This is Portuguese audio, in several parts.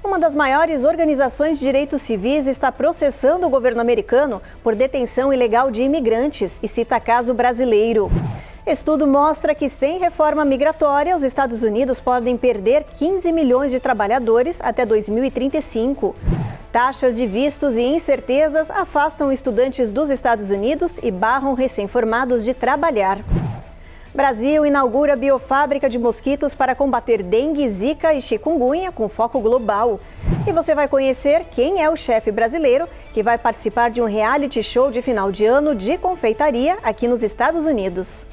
Uma das maiores organizações de direitos civis está processando o governo americano por detenção ilegal de imigrantes e cita caso brasileiro. Estudo mostra que, sem reforma migratória, os Estados Unidos podem perder 15 milhões de trabalhadores até 2035. Taxas de vistos e incertezas afastam estudantes dos Estados Unidos e barram recém-formados de trabalhar. Brasil inaugura biofábrica de mosquitos para combater dengue, zika e chikungunya com foco global. E você vai conhecer quem é o chefe brasileiro que vai participar de um reality show de final de ano de confeitaria aqui nos Estados Unidos.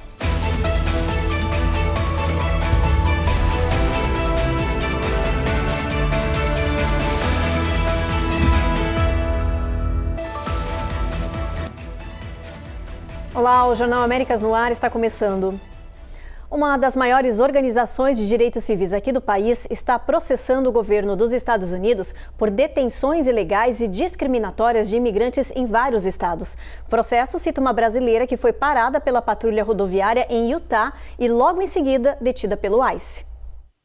Olá, o Jornal Américas no Ar está começando. Uma das maiores organizações de direitos civis aqui do país está processando o governo dos Estados Unidos por detenções ilegais e discriminatórias de imigrantes em vários estados. O processo cita uma brasileira que foi parada pela patrulha rodoviária em Utah e logo em seguida detida pelo ICE.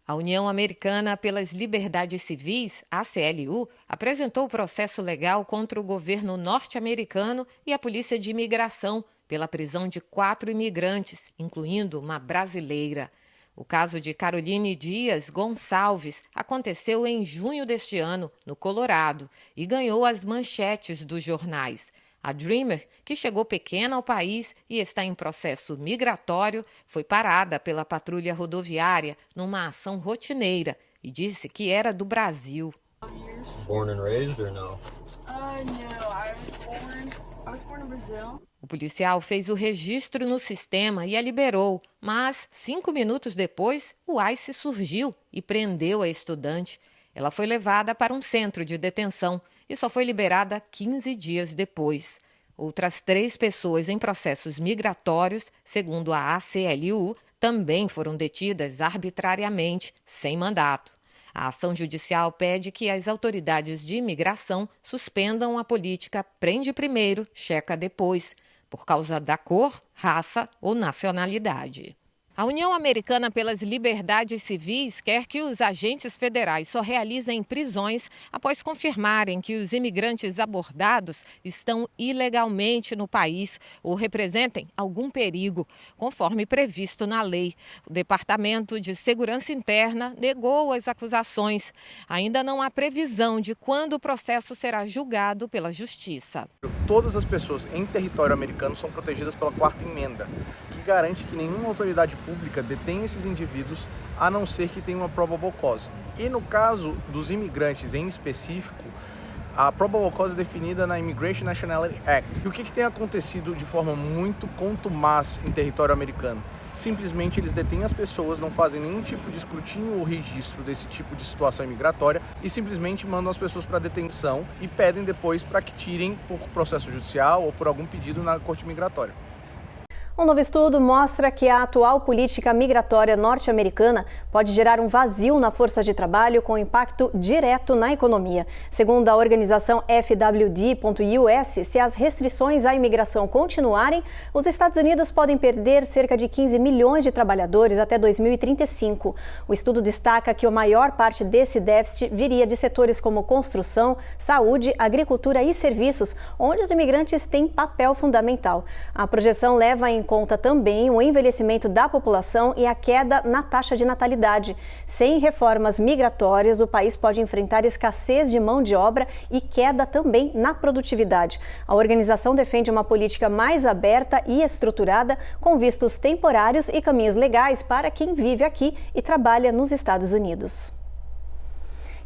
A União Americana pelas Liberdades Civis, ACLU, apresentou o processo legal contra o governo norte-americano e a Polícia de Imigração pela prisão de 4 imigrantes, incluindo uma brasileira. O caso de Caroline Dias Gonçalves aconteceu em junho deste ano, no Colorado, e ganhou as manchetes dos jornais. A Dreamer, que chegou pequena ao país e está em processo migratório, foi parada pela patrulha rodoviária numa ação rotineira e disse que era do Brasil. Born and raised or no? No, I was born in Brazil. O policial fez o registro no sistema e a liberou, mas 5 minutos depois, o ICE surgiu e prendeu a estudante. Ela foi levada para um centro de detenção e só foi liberada 15 dias depois. Outras 3 pessoas em processos migratórios, segundo a ACLU, também foram detidas arbitrariamente, sem mandato. A ação judicial pede que as autoridades de imigração suspendam a política prende primeiro, checa depois, por causa da cor, raça ou nacionalidade. A União Americana pelas Liberdades Civis quer que os agentes federais só realizem prisões após confirmarem que os imigrantes abordados estão ilegalmente no país ou representem algum perigo, conforme previsto na lei. O Departamento de Segurança Interna negou as acusações. Ainda não há previsão de quando o processo será julgado pela Justiça. Todas as pessoas em território americano são protegidas pela 4ª emenda, que garante que nenhuma autoridade pública detém esses indivíduos, a não ser que tenha uma probable cause. E no caso dos imigrantes em específico, a probable cause é definida na Immigration Nationality Act. E o que tem acontecido de forma muito contumaz em território americano? Simplesmente eles detêm as pessoas, não fazem nenhum tipo de escrutínio ou registro desse tipo de situação imigratória e simplesmente mandam as pessoas para detenção e pedem depois para que tirem por processo judicial ou por algum pedido na corte migratória. Um novo estudo mostra que a atual política migratória norte-americana pode gerar um vazio na força de trabalho com impacto direto na economia. Segundo a organização FWD.US, se as restrições à imigração continuarem, os Estados Unidos podem perder cerca de 15 milhões de trabalhadores até 2035. O estudo destaca que a maior parte desse déficit viria de setores como construção, saúde, agricultura e serviços, onde os imigrantes têm papel fundamental. A projeção leva em conta também o envelhecimento da população e a queda na taxa de natalidade. Sem reformas migratórias, o país pode enfrentar escassez de mão de obra e queda também na produtividade. A organização defende uma política mais aberta e estruturada, com vistos temporários e caminhos legais para quem vive aqui e trabalha nos Estados Unidos.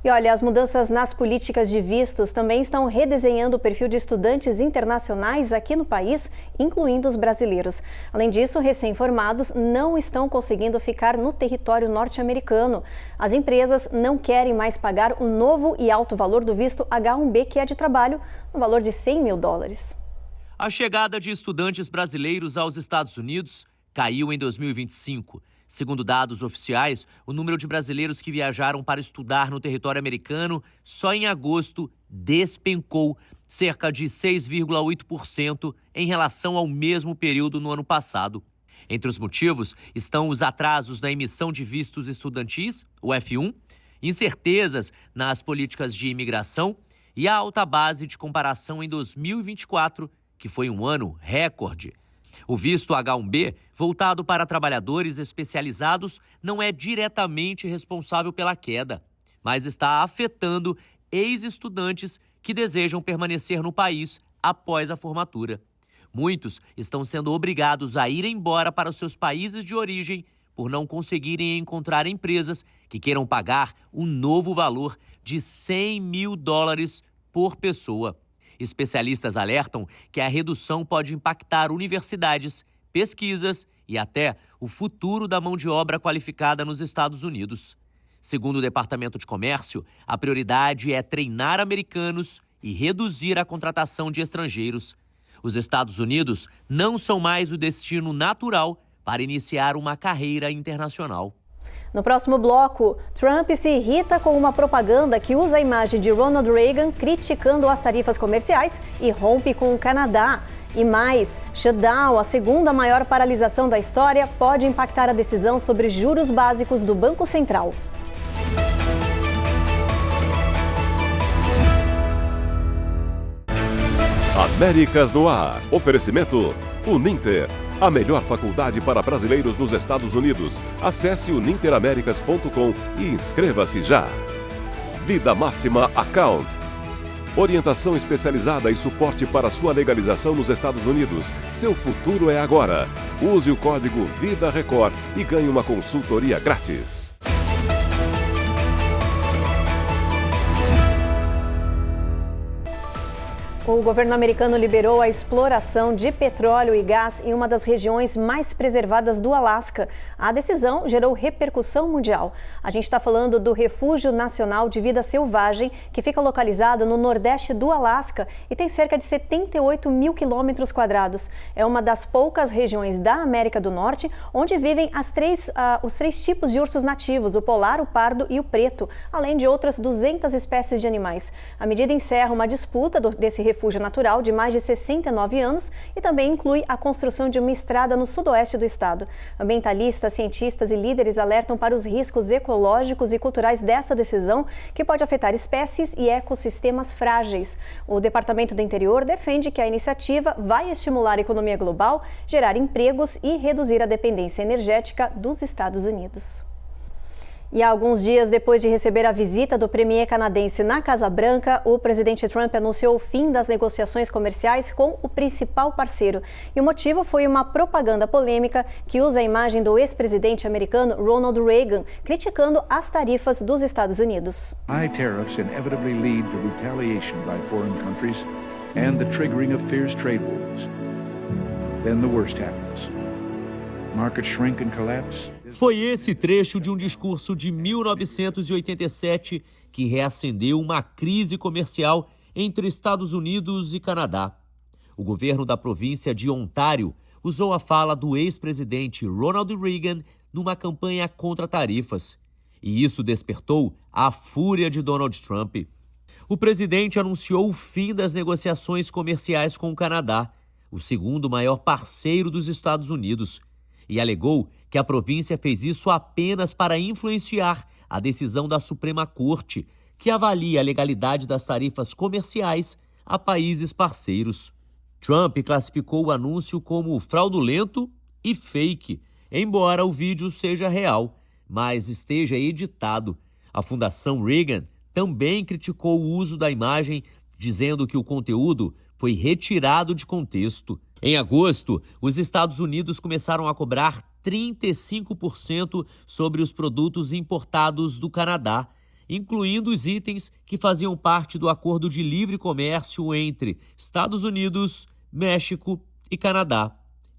E olha, as mudanças nas políticas de vistos também estão redesenhando o perfil de estudantes internacionais aqui no país, incluindo os brasileiros. Além disso, recém-formados não estão conseguindo ficar no território norte-americano. As empresas não querem mais pagar o novo e alto valor do visto H-1B, que é de trabalho, no valor de $100 mil. A chegada de estudantes brasileiros aos Estados Unidos caiu em 2025. Segundo dados oficiais, o número de brasileiros que viajaram para estudar no território americano só em agosto despencou cerca de 6,8% em relação ao mesmo período no ano passado. Entre os motivos estão os atrasos na emissão de vistos estudantis, o F1, incertezas nas políticas de imigração e a alta base de comparação em 2024, que foi um ano recorde. O visto H-1B, voltado para trabalhadores especializados, não é diretamente responsável pela queda, mas está afetando ex-estudantes que desejam permanecer no país após a formatura. Muitos estão sendo obrigados a ir embora para os seus países de origem por não conseguirem encontrar empresas que queiram pagar um novo valor de $100 mil por pessoa. Especialistas alertam que a redução pode impactar universidades, pesquisas e até o futuro da mão de obra qualificada nos Estados Unidos. Segundo o Departamento de Comércio, a prioridade é treinar americanos e reduzir a contratação de estrangeiros. Os Estados Unidos não são mais o destino natural para iniciar uma carreira internacional. No próximo bloco, Trump se irrita com uma propaganda que usa a imagem de Ronald Reagan criticando as tarifas comerciais e rompe com o Canadá. E mais, shutdown, a segunda maior paralisação da história, pode impactar a decisão sobre juros básicos do Banco Central. Américas no Ar. Oferecimento Uninter. A melhor faculdade para brasileiros nos Estados Unidos. Acesse uninteraméricas.com e inscreva-se já. Vida Máxima Account. Orientação especializada e suporte para sua legalização nos Estados Unidos. Seu futuro é agora. Use o código VIDARECORD e ganhe uma consultoria grátis. O governo americano liberou a exploração de petróleo e gás em uma das regiões mais preservadas do Alasca. A decisão gerou repercussão mundial. A gente está falando do Refúgio Nacional de Vida Selvagem, que fica localizado no nordeste do Alasca e tem cerca de 78 mil quilômetros quadrados. É uma das poucas regiões da América do Norte onde vivem os três tipos de ursos nativos, o polar, o pardo e o preto, além de outras 200 espécies de animais. A medida encerra uma disputa desse refúgio natural de mais de 69 anos e também inclui a construção de uma estrada no sudoeste do estado. Ambientalistas, cientistas e líderes alertam para os riscos ecológicos e culturais dessa decisão, que pode afetar espécies e ecossistemas frágeis. O Departamento do Interior defende que a iniciativa vai estimular a economia global, gerar empregos e reduzir a dependência energética dos Estados Unidos. E há alguns dias depois de receber a visita do premier canadense na Casa Branca, o presidente Trump anunciou o fim das negociações comerciais com o principal parceiro. E o motivo foi uma propaganda polêmica que usa a imagem do ex-presidente americano Ronald Reagan, criticando as tarifas dos Estados Unidos. High tariffs inevitably lead to retaliation by foreign countries and the triggering of fierce trade wars. Then the worst happens. Markets shrink and collapse. Foi esse trecho de um discurso de 1987 que reacendeu uma crise comercial entre Estados Unidos e Canadá. O governo da província de Ontário usou a fala do ex-presidente Ronald Reagan numa campanha contra tarifas. E isso despertou a fúria de Donald Trump. O presidente anunciou o fim das negociações comerciais com o Canadá, o segundo maior parceiro dos Estados Unidos, e alegou que a província fez isso apenas para influenciar a decisão da Suprema Corte, que avalia a legalidade das tarifas comerciais a países parceiros. Trump classificou o anúncio como fraudulento e fake, embora o vídeo seja real, mas esteja editado. A Fundação Reagan também criticou o uso da imagem, dizendo que o conteúdo foi retirado de contexto. Em agosto, os Estados Unidos começaram a cobrar 35% sobre os produtos importados do Canadá, incluindo os itens que faziam parte do Acordo de Livre Comércio entre Estados Unidos, México e Canadá,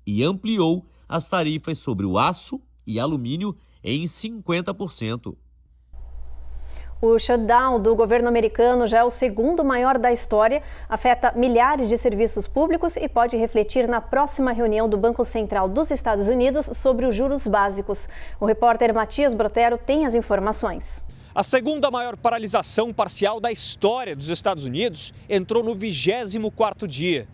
e ampliou as tarifas sobre o aço e alumínio em 50%. O shutdown do governo americano já é o segundo maior da história, afeta milhares de serviços públicos e pode refletir na próxima reunião do Banco Central dos Estados Unidos sobre os juros básicos. O repórter Matias Brotero tem as informações. A segunda maior paralisação parcial da história dos Estados Unidos entrou no 24º dia.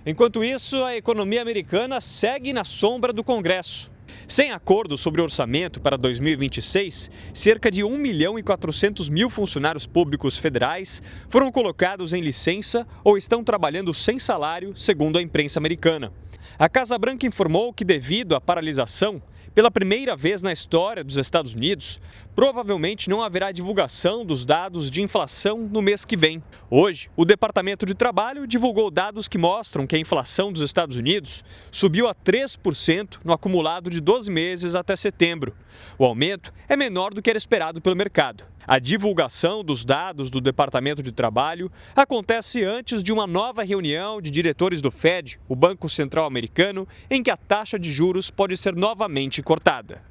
Enquanto isso, a economia americana segue na sombra do Congresso. Sem acordo sobre o orçamento para 2026, cerca de 1.400.000 funcionários públicos federais foram colocados em licença ou estão trabalhando sem salário, segundo a imprensa americana. A Casa Branca informou que, devido à paralisação, pela primeira vez na história dos Estados Unidos, provavelmente não haverá divulgação dos dados de inflação no mês que vem. Hoje, o Departamento de Trabalho divulgou dados que mostram que a inflação dos Estados Unidos subiu a 3% no acumulado de 12 meses até setembro. O aumento é menor do que era esperado pelo mercado. A divulgação dos dados do Departamento de Trabalho acontece antes de uma nova reunião de diretores do Fed, o Banco Central Americano, em que a taxa de juros pode ser novamente cortada.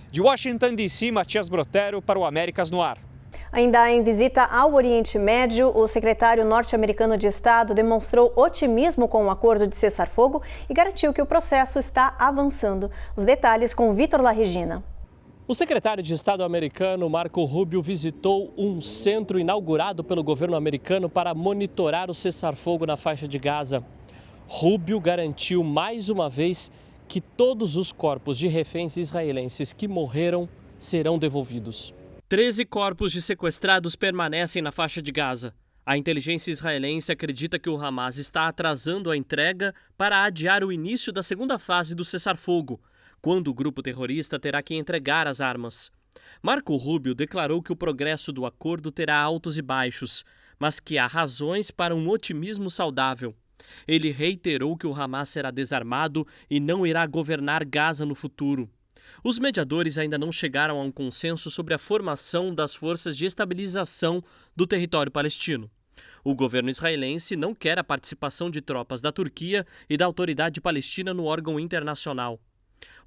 De Washington, D.C., Matias Brotero para o Américas no Ar. Ainda em visita ao Oriente Médio, o secretário norte-americano de Estado demonstrou otimismo com o acordo de cessar-fogo e garantiu que o processo está avançando. Os detalhes com Vitor Larregina. O secretário de Estado americano, Marco Rubio, visitou um centro inaugurado pelo governo americano para monitorar o cessar-fogo na faixa de Gaza. Rubio garantiu mais uma vez que todos os corpos de reféns israelenses que morreram serão devolvidos. 13 corpos de sequestrados permanecem na faixa de Gaza. A inteligência israelense acredita que o Hamas está atrasando a entrega para adiar o início da segunda fase do cessar-fogo, quando o grupo terrorista terá que entregar as armas. Marco Rubio declarou que o progresso do acordo terá altos e baixos, mas que há razões para um otimismo saudável. Ele reiterou que o Hamas será desarmado e não irá governar Gaza no futuro. Os mediadores ainda não chegaram a um consenso sobre a formação das forças de estabilização do território palestino. O governo israelense não quer a participação de tropas da Turquia e da Autoridade Palestina no órgão internacional.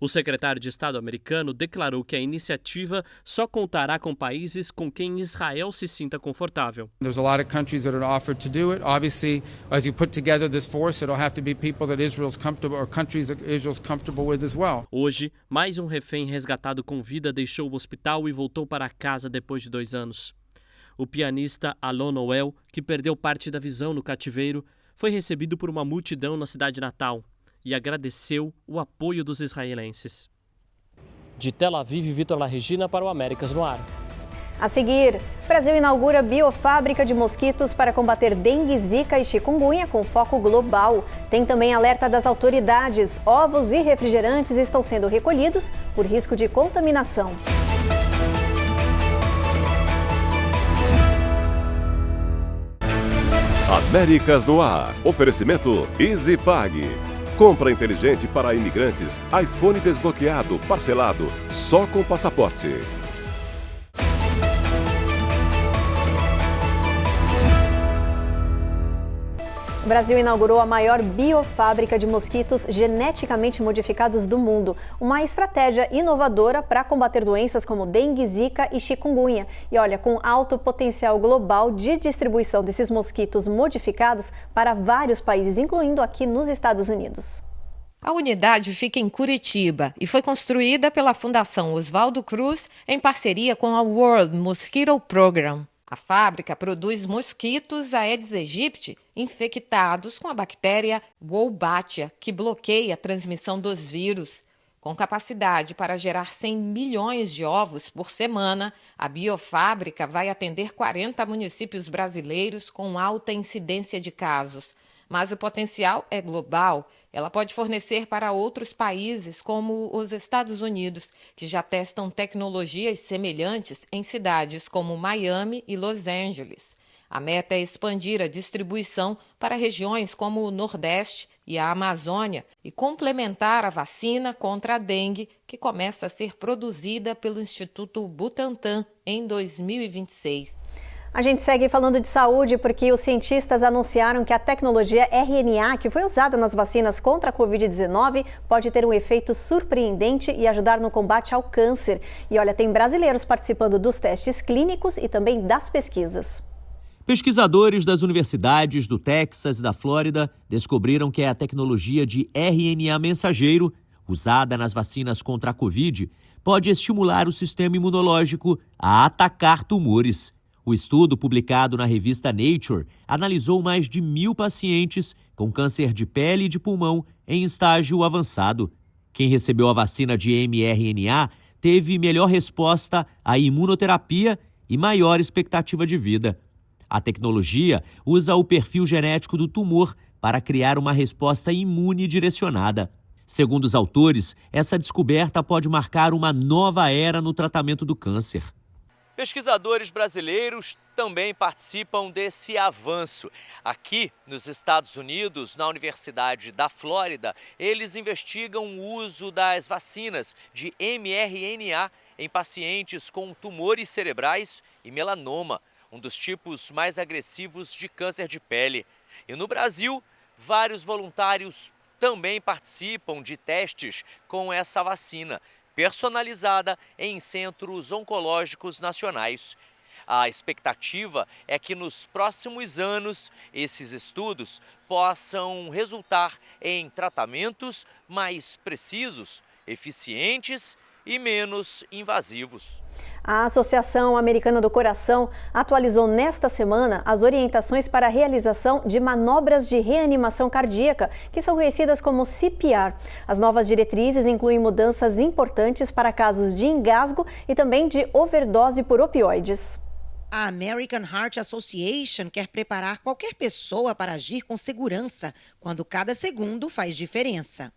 O secretário de Estado americano declarou que a iniciativa só contará com países com quem Israel se sinta confortável. There's a lot of countries that are offered to do it. Obviously, as you put together this force, it'll have to be people that Israel's comfortable or countries that Israel's comfortable with as well. Hoje, mais um refém resgatado com vida deixou o hospital e voltou para casa depois de 2 anos. O pianista Alon Noel, que perdeu parte da visão no cativeiro, foi recebido por uma multidão na cidade natal e agradeceu o apoio dos israelenses. De Tel Aviv, Vitor Larregina para o Américas no Ar. A seguir, o Brasil inaugura biofábrica de mosquitos para combater dengue, zika e chikungunya com foco global. Tem também alerta das autoridades. Ovos e refrigerantes estão sendo recolhidos por risco de contaminação. Américas no Ar. Oferecimento EasyPag. Compra inteligente para imigrantes. iPhone desbloqueado, parcelado, só com passaporte. O Brasil inaugurou a maior biofábrica de mosquitos geneticamente modificados do mundo. Uma estratégia inovadora para combater doenças como dengue, zika e chikungunya. E olha, com alto potencial global de distribuição desses mosquitos modificados para vários países, incluindo aqui nos Estados Unidos. A unidade fica em Curitiba e foi construída pela Fundação Oswaldo Cruz em parceria com a World Mosquito Program. A fábrica produz mosquitos Aedes aegypti infectados com a bactéria Wolbachia, que bloqueia a transmissão dos vírus. Com capacidade para gerar 100 milhões de ovos por semana, a biofábrica vai atender 40 municípios brasileiros com alta incidência de casos. Mas o potencial é global. Ela pode fornecer para outros países, como os Estados Unidos, que já testam tecnologias semelhantes em cidades como Miami e Los Angeles. A meta é expandir a distribuição para regiões como o Nordeste e a Amazônia e complementar a vacina contra a dengue, que começa a ser produzida pelo Instituto Butantan em 2026. A gente segue falando de saúde porque os cientistas anunciaram que a tecnologia RNA, que foi usada nas vacinas contra a Covid-19, pode ter um efeito surpreendente e ajudar no combate ao câncer. E olha, tem brasileiros participando dos testes clínicos e também das pesquisas. Pesquisadores das universidades do Texas e da Flórida descobriram que a tecnologia de RNA mensageiro, usada nas vacinas contra a Covid, pode estimular o sistema imunológico a atacar tumores. O estudo, publicado na revista Nature, analisou mais de 1.000 pacientes com câncer de pele e de pulmão em estágio avançado. Quem recebeu a vacina de mRNA teve melhor resposta à imunoterapia e maior expectativa de vida. A tecnologia usa o perfil genético do tumor para criar uma resposta imune direcionada. Segundo os autores, essa descoberta pode marcar uma nova era no tratamento do câncer. Pesquisadores brasileiros também participam desse avanço. Aqui nos Estados Unidos, na Universidade da Flórida, eles investigam o uso das vacinas de mRNA em pacientes com tumores cerebrais e melanoma, um dos tipos mais agressivos de câncer de pele. E no Brasil, vários voluntários também participam de testes com essa vacina, personalizada em centros oncológicos nacionais. A expectativa é que nos próximos anos esses estudos possam resultar em tratamentos mais precisos, eficientes e menos invasivos. A Associação Americana do Coração atualizou nesta semana as orientações para a realização de manobras de reanimação cardíaca, que são conhecidas como CPR. As novas diretrizes incluem mudanças importantes para casos de engasgo e também de overdose por opioides. A American Heart Association quer preparar qualquer pessoa para agir com segurança, quando cada segundo faz diferença.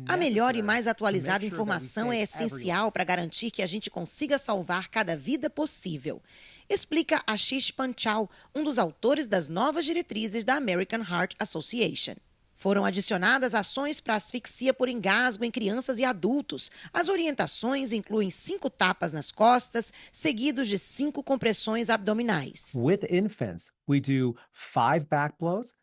A melhor e mais atualizada informação é essencial para garantir que a gente consiga salvar cada vida possível, explica Ashish Panchal, um dos autores das novas diretrizes da American Heart Association. Foram adicionadas ações para asfixia por engasgo em crianças e adultos. As orientações incluem 5 tapas nas costas, seguidos de 5 compressões abdominais. With infants, we do 5 back blows.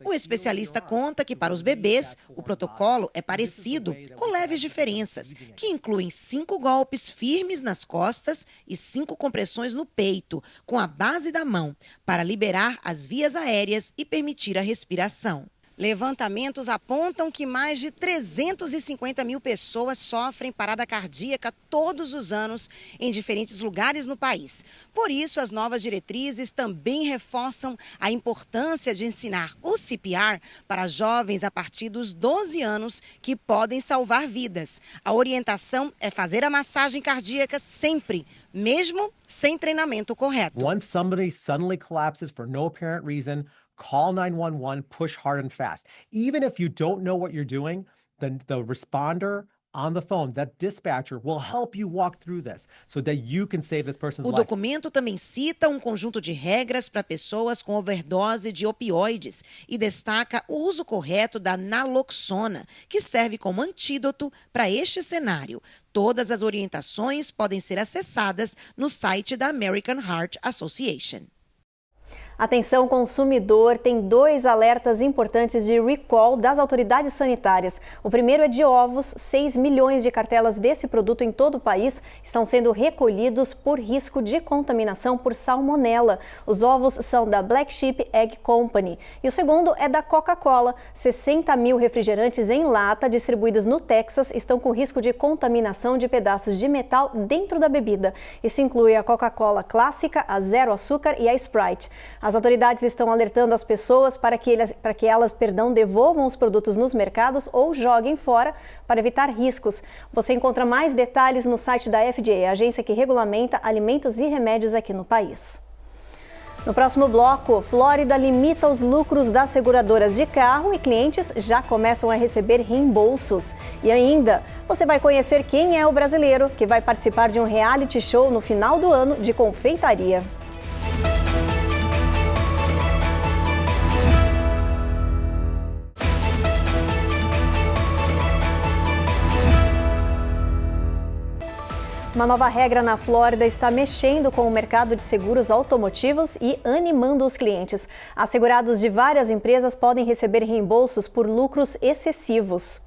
O especialista conta que para os bebês, o protocolo é parecido, com leves diferenças, que incluem 5 golpes firmes nas costas e 5 compressões no peito, com a base da mão, para liberar as vias aéreas e permitir a respiração. Levantamentos apontam que mais de 350 mil pessoas sofrem parada cardíaca todos os anos em diferentes lugares no país. Por isso, as novas diretrizes também reforçam a importância de ensinar o CPR para jovens a partir dos 12 anos, que podem salvar vidas. A orientação é fazer a massagem cardíaca sempre, mesmo sem treinamento correto. Once somebody suddenly collapses for no apparent reason, call 911, push hard and fast. Even if you don't know what you're doing, the responder on the phone, that dispatcher, will help you walk through this so that you can save this person's life. O documento também cita um conjunto de regras para pessoas com overdose de opioides e destaca o uso correto da naloxona, que serve como antídoto para este cenário. Todas as orientações podem ser acessadas no site da American Heart Association. Atenção consumidor, tem 2 alertas importantes de recall das autoridades sanitárias. O primeiro é de ovos. 6 milhões de cartelas desse produto em todo o país estão sendo recolhidos por risco de contaminação por salmonela. Os ovos são da Black Sheep Egg Company. E o segundo é da Coca-Cola. 60 mil refrigerantes em lata distribuídos no Texas estão com risco de contaminação de pedaços de metal dentro da bebida. Isso inclui a Coca-Cola clássica, a zero açúcar e a Sprite. As autoridades estão alertando as pessoas para que elas devolvam os produtos nos mercados ou joguem fora para evitar riscos. Você encontra mais detalhes no site da FDA, a agência que regulamenta alimentos e remédios aqui no país. No próximo bloco, Flórida limita os lucros das seguradoras de carro e clientes já começam a receber reembolsos. E ainda, você vai conhecer quem é o brasileiro que vai participar de um reality show no final do ano de confeitaria. Uma nova regra na Flórida está mexendo com o mercado de seguros automotivos e animando os clientes. Assegurados de várias empresas podem receber reembolsos por lucros excessivos.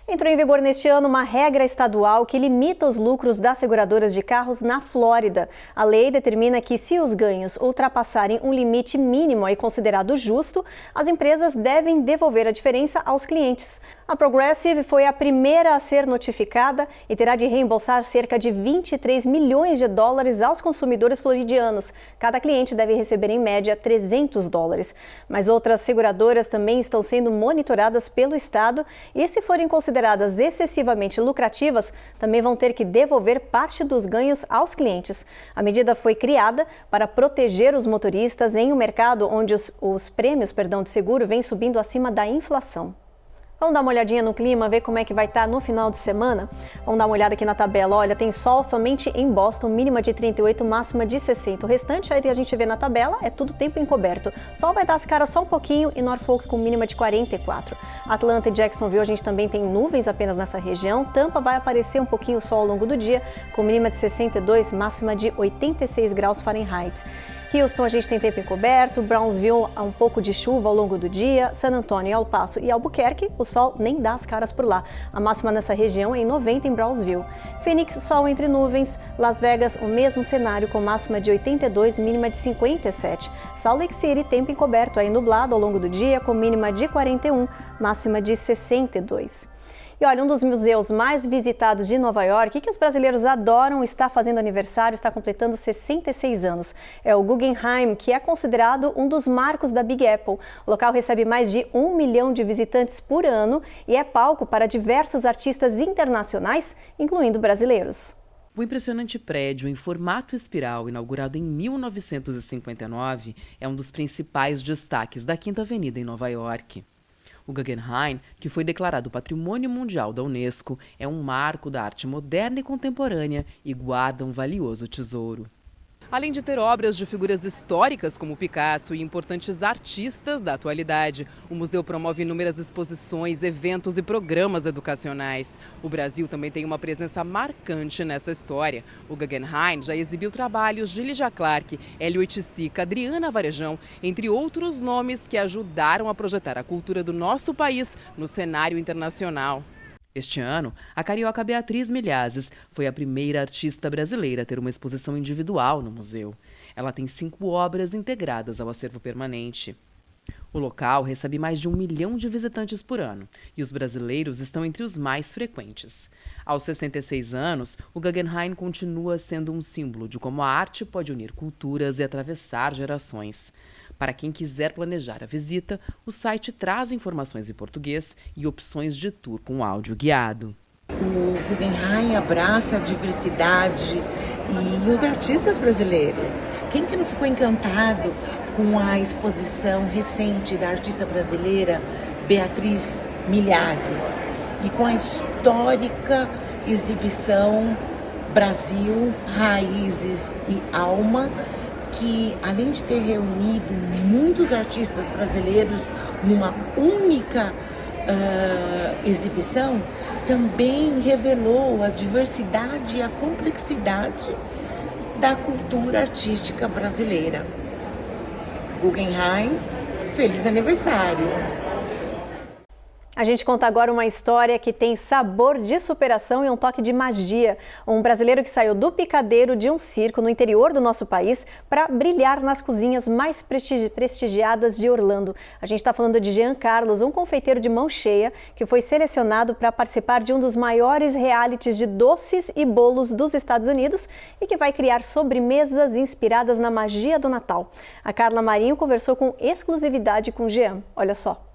Entrou em vigor neste ano uma regra estadual que limita os lucros das seguradoras de carros na Flórida. A lei determina que, se os ganhos ultrapassarem um limite mínimo aí considerado justo, as empresas devem devolver a diferença aos clientes. A Progressive foi a primeira a ser notificada e terá de reembolsar cerca de 23 milhões de dólares aos consumidores floridianos. Cada cliente deve receber, em média, 300 dólares. Mas outras seguradoras também estão sendo monitoradas pelo Estado e, se forem consideradas excessivamente lucrativas, também vão ter que devolver parte dos ganhos aos clientes. A medida foi criada para proteger os motoristas em um mercado onde os prêmios de seguro vêm subindo acima da inflação. Vamos dar uma olhadinha no clima, ver como é que vai estar no final de semana? Vamos dar uma olhada aqui na tabela. Olha, tem sol somente em Boston, mínima de 38, máxima de 60. O restante aí a gente vê na tabela é tudo tempo encoberto. Sol vai dar as caras só um pouquinho e Norfolk com mínima de 44. Atlanta e Jacksonville a gente também tem nuvens apenas nessa região. Tampa vai aparecer um pouquinho o sol ao longo do dia, com mínima de 62, máxima de 86 graus Fahrenheit. Houston a gente tem tempo encoberto, Brownsville um pouco de chuva ao longo do dia, San Antonio, El Paso e Albuquerque, o sol nem dá as caras por lá. A máxima nessa região é em 90 em Brownsville. Phoenix, sol entre nuvens, Las Vegas, o mesmo cenário com máxima de 82, mínima de 57. Salt Lake City, tempo encoberto, aí nublado ao longo do dia com mínima de 41, máxima de 62. E olha, um dos museus mais visitados de Nova York, que os brasileiros adoram, está fazendo aniversário, está completando 66 anos. É o Guggenheim, que é considerado um dos marcos da Big Apple. O local recebe mais de 1 milhão de visitantes por ano e é palco para diversos artistas internacionais, incluindo brasileiros. O impressionante prédio em formato espiral, inaugurado em 1959, é um dos principais destaques da Quinta Avenida em Nova York. O Guggenheim, que foi declarado Patrimônio Mundial da Unesco, é um marco da arte moderna e contemporânea e guarda um valioso tesouro. Além de ter obras de figuras históricas como Picasso e importantes artistas da atualidade, o museu promove inúmeras exposições, eventos e programas educacionais. O Brasil também tem uma presença marcante nessa história. O Guggenheim já exibiu trabalhos de Lígia Clark, Hélio Oiticica, Adriana Varejão, entre outros nomes que ajudaram a projetar a cultura do nosso país no cenário internacional. Este ano, a carioca Beatriz Milhazes foi a primeira artista brasileira a ter uma exposição individual no museu. Ela tem 5 obras integradas ao acervo permanente. O local recebe mais de 1 milhão de visitantes por ano e os brasileiros estão entre os mais frequentes. Aos 66 anos, o Guggenheim continua sendo um símbolo de como a arte pode unir culturas e atravessar gerações. Para quem quiser planejar a visita, o site traz informações em português e opções de tour com áudio guiado. O Guggenheim abraça a diversidade e os artistas brasileiros. Quem que não ficou encantado com a exposição recente da artista brasileira Beatriz Milhazes e com a histórica exibição Brasil, Raízes e Alma, que além de ter reunido muitos artistas brasileiros numa única exibição, também revelou a diversidade e a complexidade da cultura artística brasileira. Guggenheim, feliz aniversário! A gente conta agora uma história que tem sabor de superação e um toque de magia. Um brasileiro que saiu do picadeiro de um circo no interior do nosso país para brilhar nas cozinhas mais prestigiadas de Orlando. A gente está falando de Jean Carlos, um confeiteiro de mão cheia que foi selecionado para participar de um dos maiores realities de doces e bolos dos Estados Unidos e que vai criar sobremesas inspiradas na magia do Natal. A Carla Marinho conversou com exclusividade com Jean. Olha só.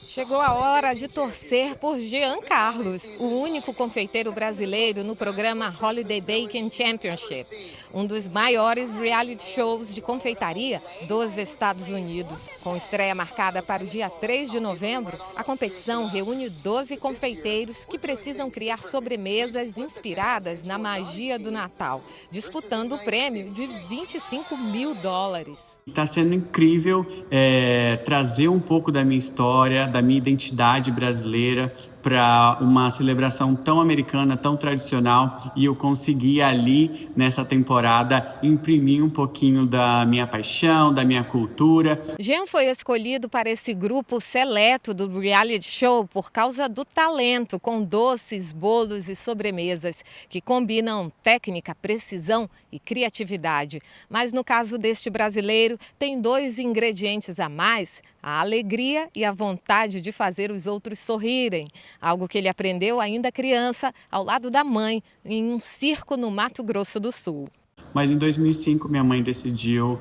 Chegou a hora de torcer por Jean Carlos, o único confeiteiro brasileiro no programa Holiday Baking Championship, um dos maiores reality shows de confeitaria dos Estados Unidos. Com estreia marcada para o dia 3 de novembro, a competição reúne 12 confeiteiros que precisam criar sobremesas inspiradas na magia do Natal, disputando o prêmio de $25 mil. Está sendo incrível trazer um pouco da minha história, da minha identidade brasileira para uma celebração tão americana, tão tradicional, e eu consegui ali, nessa temporada, imprimir um pouquinho da minha paixão, da minha cultura. Jean foi escolhido para esse grupo seleto do reality show por causa do talento, com doces, bolos e sobremesas que combinam técnica, precisão e criatividade. Mas no caso deste brasileiro, tem 2 ingredientes a mais: a alegria e a vontade de fazer os outros sorrirem. Algo que ele aprendeu ainda criança, ao lado da mãe, em um circo no Mato Grosso do Sul. Mas em 2005 minha mãe decidiu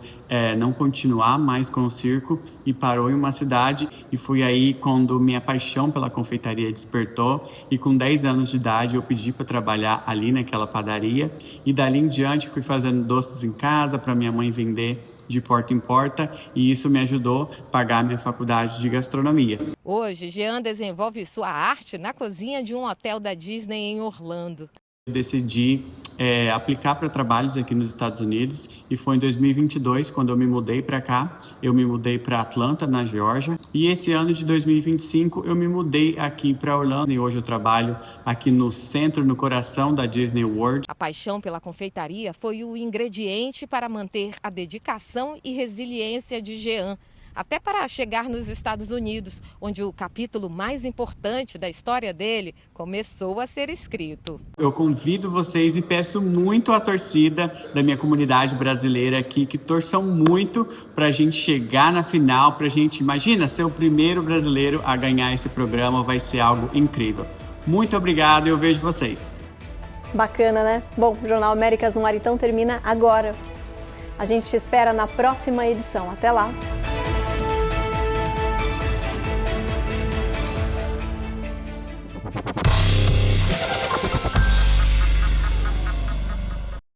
não continuar mais com o circo e parou em uma cidade, e foi aí quando minha paixão pela confeitaria despertou, e com 10 anos de idade eu pedi para trabalhar ali naquela padaria, e dali em diante fui fazendo doces em casa para minha mãe vender de porta em porta, e isso me ajudou a pagar minha faculdade de gastronomia. Hoje, Jean desenvolve sua arte na cozinha de um hotel da Disney em Orlando. Decidi aplicar para trabalhos aqui nos Estados Unidos, e foi em 2022 quando eu me mudei para cá. Eu me mudei para Atlanta, na Geórgia, e esse ano de 2025 eu me mudei aqui para Orlando, e hoje eu trabalho aqui no centro, no coração da Disney World. A paixão pela confeitaria foi o ingrediente para manter a dedicação e resiliência de Jean, até para chegar nos Estados Unidos, onde o capítulo mais importante da história dele começou a ser escrito. Eu convido vocês e peço muito à torcida da minha comunidade brasileira aqui que torçam muito para a gente chegar na final, para a gente, imagina, ser o primeiro brasileiro a ganhar esse programa, vai ser algo incrível. Muito obrigado e eu vejo vocês. Bacana, né? Bom, o Jornal Américas no Ar então termina agora. A gente te espera na próxima edição. Até lá!